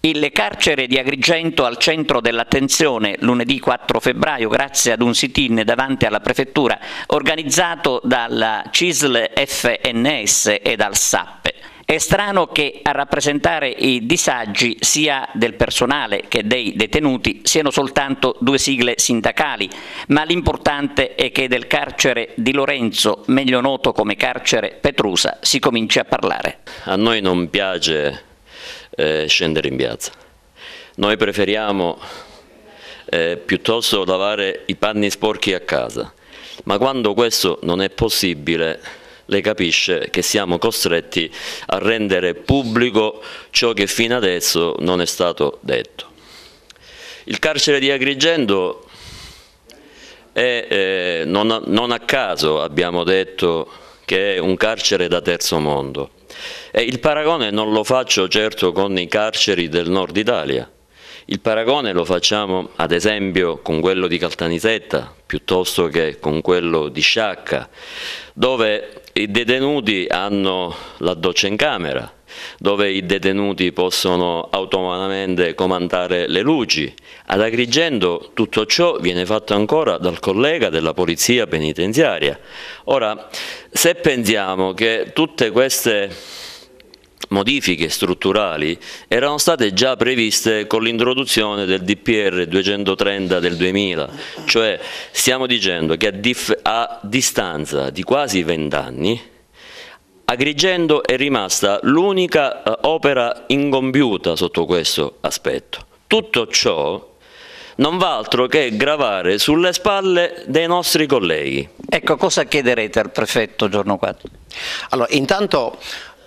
Il carcere di Agrigento al centro dell'attenzione lunedì 4 febbraio grazie ad un sit-in davanti alla prefettura organizzato dalla CISL FNS e dal SAP. È strano che a rappresentare i disagi sia del personale che dei detenuti siano soltanto due sigle sindacali, ma l'importante è che del carcere di Lorenzo, meglio noto come carcere Petrusa, si cominci a parlare. A noi non piace scendere in piazza, noi preferiamo piuttosto lavare i panni sporchi a casa, ma quando questo non è possibile lei capisce che siamo costretti a rendere pubblico ciò che fino adesso non è stato detto. Il carcere di Agrigento è, non a caso abbiamo detto che è un carcere da terzo mondo. E il paragone non lo faccio certo con i carceri del nord Italia, il paragone lo facciamo ad esempio con quello di Caltanissetta piuttosto che con quello di Sciacca, dove i detenuti hanno la doccia in camera, dove i detenuti possono autonomamente comandare le luci. Ad Agrigento tutto ciò viene fatto ancora dal collega della polizia penitenziaria. Ora, se pensiamo che tutte queste modifiche strutturali erano state già previste con l'introduzione del DPR 230 del 2000, cioè stiamo dicendo che a distanza di quasi 20 anni Agrigento è rimasta l'unica opera incompiuta sotto questo aspetto. Tutto ciò non va altro che gravare sulle spalle dei nostri colleghi. Ecco, cosa chiederete al prefetto giorno 4? Allora, intanto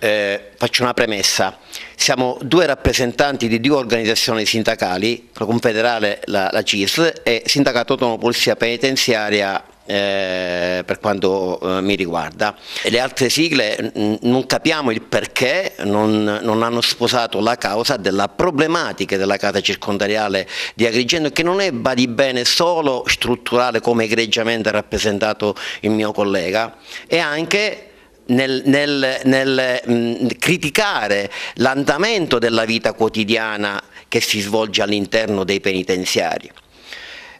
faccio una premessa: siamo due rappresentanti di due organizzazioni sindacali, Confederale, la CISL, e Sindacato Autonomo Polizia Penitenziaria per quanto mi riguarda. E le altre sigle non capiamo il perché non hanno sposato la causa della problematica della casa circondariale di Agrigento, che non è, badi bene, solo strutturale come egregiamente rappresentato il mio collega, e anche nel criticare l'andamento della vita quotidiana che si svolge all'interno dei penitenziari.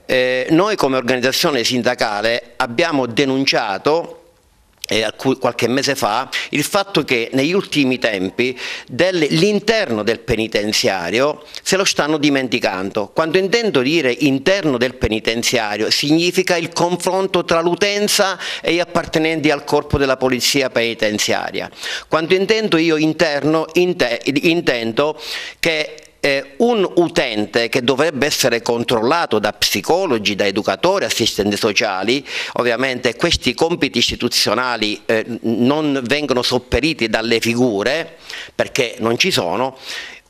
Noi come organizzazione sindacale abbiamo denunciato qualche mese fa il fatto che negli ultimi tempi l'interno del penitenziario se lo stanno dimenticando. Quando intendo dire interno del penitenziario significa il confronto tra l'utenza e gli appartenenti al corpo della polizia penitenziaria. Quando intendo io interno intendo che un utente che dovrebbe essere controllato da psicologi, da educatori, assistenti sociali, ovviamente questi compiti istituzionali non vengono sopperiti dalle figure perché non ci sono.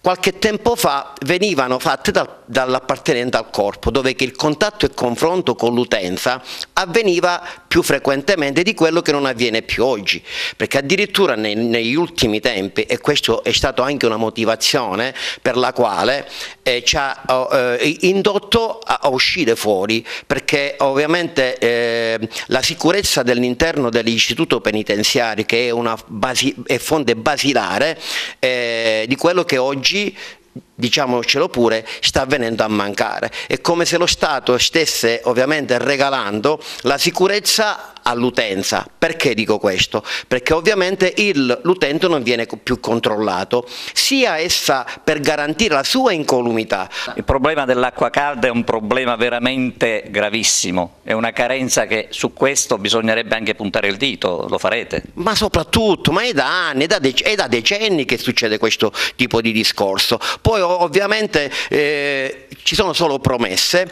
Qualche tempo fa venivano fatte dall'appartenente al corpo, dove che il contatto e confronto con l'utenza avveniva più frequentemente di quello che non avviene più oggi, perché addirittura negli ultimi tempi, e questo è stato anche una motivazione per la quale ci ha indotto a uscire fuori, perché ovviamente la sicurezza dell'interno dell'istituto penitenziario, che è una fonte basilare di quello che oggi, diciamocelo pure, sta avvenendo a mancare. È come se lo Stato stesse ovviamente regalando la sicurezza all'utenza. Perché dico questo? Perché ovviamente l'utente non viene più controllato, sia essa per garantire la sua incolumità. Il problema dell'acqua calda è un problema veramente gravissimo, è una carenza che su questo bisognerebbe anche puntare il dito. Lo farete? Ma soprattutto, ma è da anni, è da decenni che succede questo tipo di discorso. Poi ovviamente ci sono solo promesse.